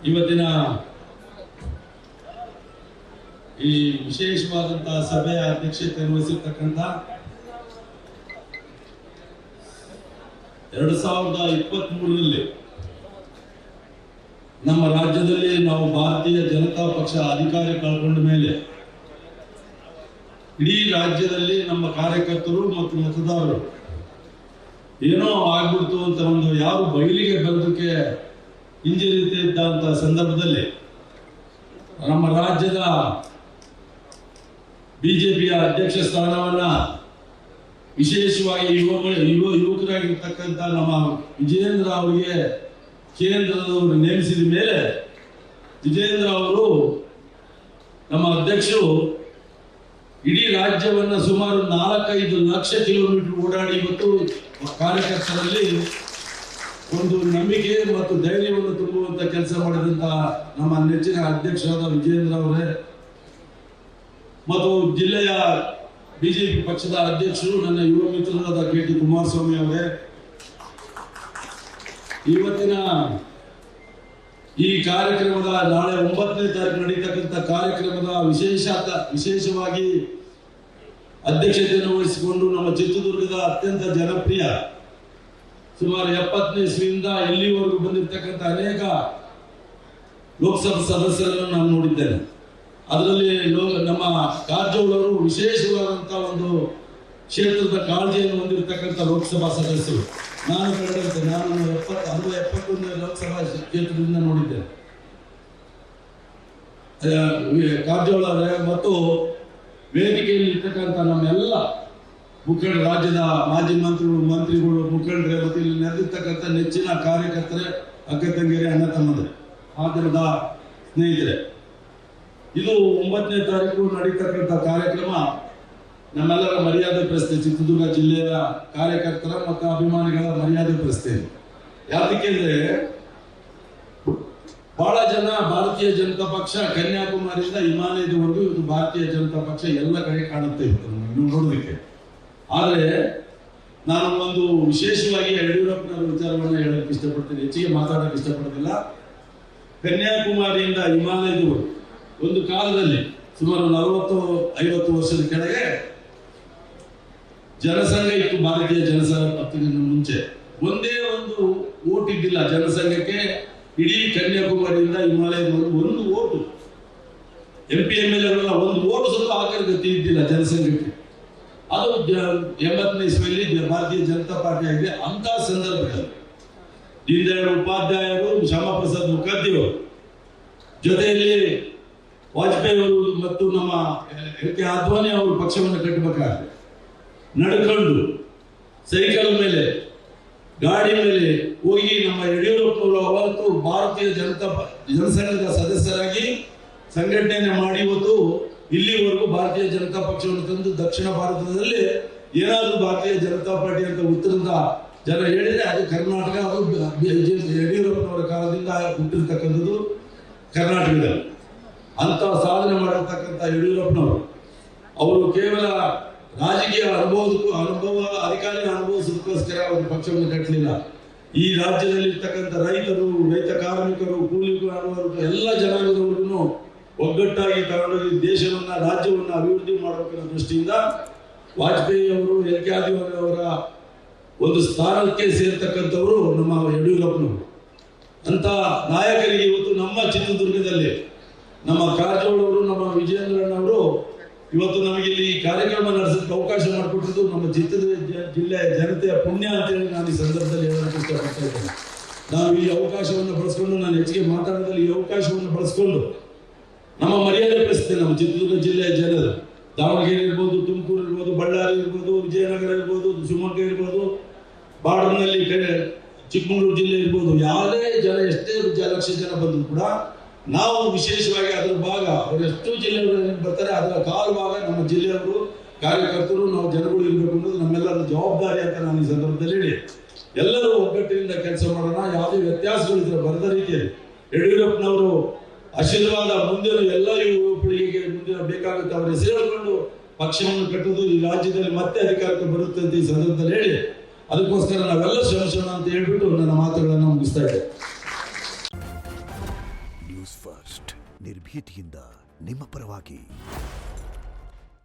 ಇವತ್ತಿನ ಈ ವಿಶೇಷವಾದಂತಹ ಸಭೆಯ ಅಧ್ಯಕ್ಷತೆ ವಹಿಸಿರ್ತಕ್ಕಂಥ 2023ರಲ್ಲಿ ನಮ್ಮ ರಾಜ್ಯದಲ್ಲಿ ನಾವು ಭಾರತೀಯ ಜನತಾ ಪಕ್ಷ ಅಧಿಕಾರ ಕಳ್ಕೊಂಡ ಮೇಲೆ ಇಡೀ ರಾಜ್ಯದಲ್ಲಿ ನಮ್ಮ ಕಾರ್ಯಕರ್ತರು ಮತ್ತು ಮತದಾರರು ಏನೋ ಆಗ್ಬಿಡ್ತು ಅಂತ ಒಂದು ಯಾರು ಬಯಲಿಗೆ ಬರೋದಕ್ಕೆ ಹಿಂಜರಿತಿದ್ದಂತ ಸಂದರ್ಭದಲ್ಲಿ ನಮ್ಮ ರಾಜ್ಯದ ಬಿಜೆಪಿಯ ಅಧ್ಯಕ್ಷ ಸ್ಥಾನವನ್ನ ವಿಶೇಷವಾಗಿ ಯುವಕರಾಗಿರ್ತಕ್ಕಂಥ ನಮ್ಮ ವಿಜಯೇಂದ್ರ ಅವರಿಗೆ ಕೇಂದ್ರದವರು ನೇಮಿಸಿದ ಮೇಲೆ ವಿಜಯೇಂದ್ರ ಅವರು ನಮ್ಮ ಅಧ್ಯಕ್ಷರು ಇಡೀ ರಾಜ್ಯವನ್ನ ಸುಮಾರು 4-5 ಲಕ್ಷ ಕಿಲೋಮೀಟರ್ ಓಡಾಡಿ ಇವತ್ತು ಕಾರ್ಯಕರ್ತರಲ್ಲಿ ಒಂದು ನಂಬಿಕೆ ಮತ್ತು ಧೈರ್ಯವನ್ನು ತುಂಬುವಂತ ಕೆಲಸ ಮಾಡಿದಂತ ನಮ್ಮ ನೆಚ್ಚಿನ ಅಧ್ಯಕ್ಷರಾದ ವಿಜಯೇಂದ್ರ ಅವರೇ ಮತ್ತು ಜಿಲ್ಲೆಯ ಬಿಜೆಪಿ ಪಕ್ಷದ ಅಧ್ಯಕ್ಷರು ನನ್ನ ಯುವ ಮಿತ್ರರಾದ ಕೆ.ಟಿ. ಕುಮಾರಸ್ವಾಮಿ ಅವರೇ, ಇವತ್ತಿನ ಈ ಕಾರ್ಯಕ್ರಮದ ನಾಳೆ 9ನೇ ತಾರೀಕು ನಡೀತಕ್ಕಂಥ ಕಾರ್ಯಕ್ರಮದ ವಿಶೇಷವಾಗಿ ಅಧ್ಯಕ್ಷತೆಯನ್ನು ವಹಿಸಿಕೊಂಡು ನಮ್ಮ ಚಿತ್ರದುರ್ಗದ ಅತ್ಯಂತ ಜನಪ್ರಿಯ ಸುಮಾರು 70ನೇ ಇಸ್ವಿಯಿಂದ ಇಲ್ಲಿವರೆಗೂ ಬಂದಿರತಕ್ಕಂಥ ಅನೇಕ ಲೋಕಸಭಾ ಸದಸ್ಯರನ್ನು ನಾನು ನೋಡಿದ್ದೇನೆ. ಅದರಲ್ಲಿ ನಮ್ಮ ಕಾರಜೋಳ ಅವರು ವಿಶೇಷವಾದಂತಹ ಒಂದು ಕ್ಷೇತ್ರದ ಕಾಳಜಿಯನ್ನು ಹೊಂದಿರತಕ್ಕಂಥ ಲೋಕಸಭಾ ಸದಸ್ಯರು. ನಾನು ಕಂಡಂತೆ ನಾನು 71 ಲೋಕಸಭಾ ಕ್ಷೇತ್ರದಿಂದ ನೋಡಿದ್ದೇನೆ. ಕಾರಜೋಳ ಮತ್ತು ವೇದಿಕೆಯಲ್ಲಿ ಇರ್ತಕ್ಕಂಥ ನಮ್ಮೆಲ್ಲ ಮುಖಂಡ ರಾಜ್ಯದ ಮಾಜಿ ಮಂತ್ರಿಗಳು ಮುಖಂಡರೇ ಮತ್ತು ಇಲ್ಲಿ ನೆರೆದಿರ್ತಕ್ಕಂಥ ನೆಚ್ಚಿನ ಕಾರ್ಯಕರ್ತರೇ, ಅಕ್ಕ ತಂಗಿಯರೇ, ಅಣ್ಣ ತಮ್ಮರೇ, ಆದರದ ಸ್ನೇಹಿತರೆ, ಇದು 9ನೇ ತಾರೀಕು ನಡೀತಕ್ಕಂಥ ಕಾರ್ಯಕ್ರಮ ನಮ್ಮೆಲ್ಲರ ಮರ್ಯಾದೆ ಪ್ರಶ್ನೆ. ಚಿತ್ರದುರ್ಗ ಜಿಲ್ಲೆಯ ಕಾರ್ಯಕರ್ತರ ಮತ್ತು ಅಭಿಮಾನಿಗಳ ಮರ್ಯಾದೆ ಪ್ರಶ್ನೆ. ಯಾಕೆಂದ್ರೆ ಬಹಳ ಜನ ಭಾರತೀಯ ಜನತಾ ಪಕ್ಷ ಕನ್ಯಾಕುಮಾರಿಯಿಂದ ಹಿಮಾಲಯದವರೆಗೂ ಇದು ಭಾರತೀಯ ಜನತಾ ಪಕ್ಷ ಎಲ್ಲ ಕಡೆ ಕಾಣುತ್ತೆ ಇತ್ತು ನೀವು ನೋಡೋದಕ್ಕೆ. ಆದರೆ ನಾನು ಒಂದು ವಿಶೇಷವಾಗಿ ಯಡಿಯೂರಪ್ಪನವರ ವಿಚಾರವನ್ನು ಹೇಳಕ್ಕೆ ಇಷ್ಟಪಡ್ತೀನಿ, ಹೆಚ್ಚಿಗೆ ಮಾತಾಡಕ್ಕೆ ಇಷ್ಟಪಡೋದಿಲ್ಲ. ಕನ್ಯಾಕುಮಾರಿಯಿಂದ ಹಿಮಾಲಯದವರೆಗೂ ಒಂದು ಕಾಲದಲ್ಲಿ ಸುಮಾರು 40-50 ವರ್ಷದ ಕೆಳಗೆ ಜನಸಂಘ ಇತ್ತು. ಭಾರತೀಯ ಜನಸಂಘ ಪಕ್ಷದಿಂದ ಮುಂಚೆ ಒಂದೇ ಒಂದು ಓಟ್ ಇದ್ದಿಲ್ಲ ಜನಸಂಘಕ್ಕೆ. ಇಡೀ ಕನ್ಯಾಕುಮಾರಿಯಿಂದ ಹಿಮಾಲಯದವರೆಗೂ ಒಂದು ಓಟು, MP MLA ಒಂದು ಓಟು ಸ್ವಲ್ಪ ಹಾಕಲು ಗತಿ ಇದ್ದಿಲ್ಲ ಜನಸಂಘಕ್ಕೆ. ಅದು 80ನೇ ಇಸ್ವಿಯಲ್ಲಿ ಭಾರತೀಯ ಜನತಾ ಪಾರ್ಟಿ ಆಗಿದೆ. ಅಂತ ಸಂದರ್ಭದಲ್ಲಿ ದೀನ್ ದಯಾಳ್ ಉಪಾಧ್ಯಾಯರು, ಶ್ಯಾಮಾ ಪ್ರಸಾದ್ ಮುಖರ್ಜಿ ಅವರು ಜೊತೆಯಲ್ಲಿ ವಾಜಪೇಯಿ ಅವರು ಮತ್ತು ನಮ್ಮ ಎಲ್.ಕೆ. ಅದ್ವಾನಿ ಅವರು ಪಕ್ಷವನ್ನು ಕಟ್ಟಬೇಕಾದ್ರೆ ನಡ್ಕೊಂಡು ಸೈಕಲ್ ಮೇಲೆ ಗಾಡಿ ಮೇಲೆ ಹೋಗಿ ನಮ್ಮ ಯಡಿಯೂರಪ್ಪನವರು ಅವತ್ತು ಭಾರತೀಯ ಜನಸಂಘದ ಸದಸ್ಯರಾಗಿ ಸಂಘಟನೆ ಮಾಡಿ ಇವತ್ತು ಇಲ್ಲಿವರೆಗೂ ಭಾರತೀಯ ಜನತಾ ಪಕ್ಷವನ್ನು ತಂದು ದಕ್ಷಿಣ ಭಾರತದಲ್ಲಿ ಏನಾದರೂ ಭಾರತೀಯ ಜನತಾ ಪಾರ್ಟಿ ಅಂತ ಉತ್ತರದ ಜನ ಹೇಳಿದ್ರೆ ಅದು ಕರ್ನಾಟಕ, ಅದು ಯಡಿಯೂರಪ್ಪನವರ ಕಾಲದಿಂದ ಹುಟ್ಟಿರ್ತಕ್ಕಂಥದ್ದು ಕರ್ನಾಟಕದಲ್ಲಿ. ಅಂತ ಸಾಧನೆ ಮಾಡಿರ್ತಕ್ಕಂಥ ಯಡಿಯೂರಪ್ಪನವರು ಅವರು ಕೇವಲ ರಾಜಕೀಯ ಅನುಭವ ಅಧಿಕಾರಿ ಅನುಭವಿಸೋದಕ್ಕೋಸ್ಕರ ಅವರು ಪಕ್ಷವನ್ನು ಕಟ್ಟಲಿಲ್ಲ. ಈ ರಾಜ್ಯದಲ್ಲಿ ಇರ್ತಕ್ಕಂಥ ರೈತರು, ರೈತ ಕಾರ್ಮಿಕರು, ಕೂಲಿಕಾರರು ಎಲ್ಲ ಜನಾಂಗದವರಿಗೂ ಒಗ್ಗಟ್ಟಾಗಿ ತಗೊಂಡೋಗಿ ದೇಶವನ್ನ ರಾಜ್ಯವನ್ನ ಅಭಿವೃದ್ಧಿ ಮಾಡಬೇಕನ್ನೋ ದೃಷ್ಟಿಯಿಂದ ವಾಜಪೇಯಿ ಅವರು, ಎಲ್.ಕೆ. ಅದ್ವಾನಿ ಅವರ ಒಂದು ಸ್ಥಾನಕ್ಕೆ ಸೇರ್ತಕ್ಕಂಥವರು ನಮ್ಮ ಯಡಿಯೂರಪ್ಪನವರು. ಅಂತ ನಾಯಕರಿಗೆ ಇವತ್ತು ನಮ್ಮ ಚಿತ್ರದುರ್ಗದಲ್ಲಿ ನಮ್ಮ ಕಾರಜೋಳ ಅವರು, ನಮ್ಮ ವಿಜಯೇಂದ್ರಣ್ಣವರು ಇವತ್ತು ನಮಗೆ ಇಲ್ಲಿ ಕಾರ್ಯಕ್ರಮ ನಡೆಸೋದಕ್ಕೆ ಅವಕಾಶ ಮಾಡಿಕೊಟ್ಟಿದ್ದು ನಮ್ಮ ಚಿತ್ರದುರ್ಗ ಜಿಲ್ಲೆಯ ಜನತೆಯ ಪುಣ್ಯ ಅಂತೇಳಿ ನಾನು ಈ ಸಂದರ್ಭದಲ್ಲಿ ಹೇಳೋದಕ್ಕೆ ಇಷ್ಟಪಡ್ತಾ ಇದ್ದೇನೆ. ನಾವು ಈ ಅವಕಾಶವನ್ನು ಬಳಸ್ಕೊಂಡು, ನಾನು ಹೆಚ್ಚಿಗೆ ಮಾತಾಡೋದ್ರಲ್ಲಿ ಈ ಅವಕಾಶವನ್ನು ಬಳಸ್ಕೊಂಡು ನಮ್ಮ ಮರ್ಯಾದೆ ಪ್ರಶ್ನೆ ನಮ್ಮ ಚಿತ್ರದುರ್ಗ ಜಿಲ್ಲೆಯ ಜನರು, ದಾವಣಗೆರೆ ಇರ್ಬೋದು, ತುಮಕೂರು ಇರ್ಬೋದು, ಬಳ್ಳಾರಿ ಇರ್ಬೋದು, ವಿಜಯನಗರ ಇರ್ಬೋದು, ಶಿವಮೊಗ್ಗ ಇರ್ಬೋದು, ಬಾರ್ಡರ್ನಲ್ಲಿ ಚಿಕ್ಕಮಗಳೂರು ಜಿಲ್ಲೆ ಇರ್ಬೋದು, ಯಾವುದೇ ಜನ ಎಷ್ಟೇ ಲಕ್ಷ ಜನ ಬಂದ್ರು ಕೂಡ ನಾವು ವಿಶೇಷವಾಗಿ ಅದರ ಭಾಗ ಅವರೆಷ್ಟು ಜಿಲ್ಲೆಗಳು ಬರ್ತಾರೆ ಅದರ ಕಾಲು ಭಾಗ ನಮ್ಮ ಜಿಲ್ಲೆಯವರು ಕಾರ್ಯಕರ್ತರು ನಾವು ಜನಗಳು ಇರಬೇಕು ಅನ್ನೋದು ನಮ್ಮೆಲ್ಲರ ಜವಾಬ್ದಾರಿ ಅಂತ ನಾನು ಈ ಸಂದರ್ಭದಲ್ಲಿ ಹೇಳಿ ಎಲ್ಲರೂ ಒಗ್ಗಟ್ಟಿನಿಂದ ಕೆಲಸ ಮಾಡೋಣ. ಯಾವುದೇ ವ್ಯತ್ಯಾಸಗಳಿದ್ರೆ ಬರದ ರೀತಿಯಲ್ಲಿ ಯಡಿಯೂರಪ್ಪನವರು ಆಶೀರ್ವಾದ ಮುಂದಿನ ಎಲ್ಲ ಯುವ ಪೀಳಿಗೆಗೆ ಮುಂದಿನ ಬೇಕಾಗುತ್ತೆ ಅವರ ಹೆಸರು ಹೇಳ್ಕೊಂಡು ಪಕ್ಷವನ್ನು ಕಟ್ಟುವುದು ಈ ರಾಜ್ಯದಲ್ಲಿ ಮತ್ತೆ ಅಧಿಕಾರಕ್ಕೆ ಬರುತ್ತೆ ಅಂತ ಈ ಸಂದರ್ಭದಲ್ಲಿ ಹೇಳಿ ಅದಕ್ಕೋಸ್ಕರ ನಾವೆಲ್ಲ ಶ್ರಮಿಸೋಣ ಅಂತ ಹೇಳ್ಬಿಟ್ಟು ನನ್ನ ಮಾತುಗಳನ್ನು ಮುಗಿಸ್ತಾ ಇದ್ದೆ. ನ್ಯೂಸ್ ಫಸ್ಟ್ ನಿರ್ಭೀತಿಯಿಂದ ನಿಮ್ಮ ಪರವಾಗಿ.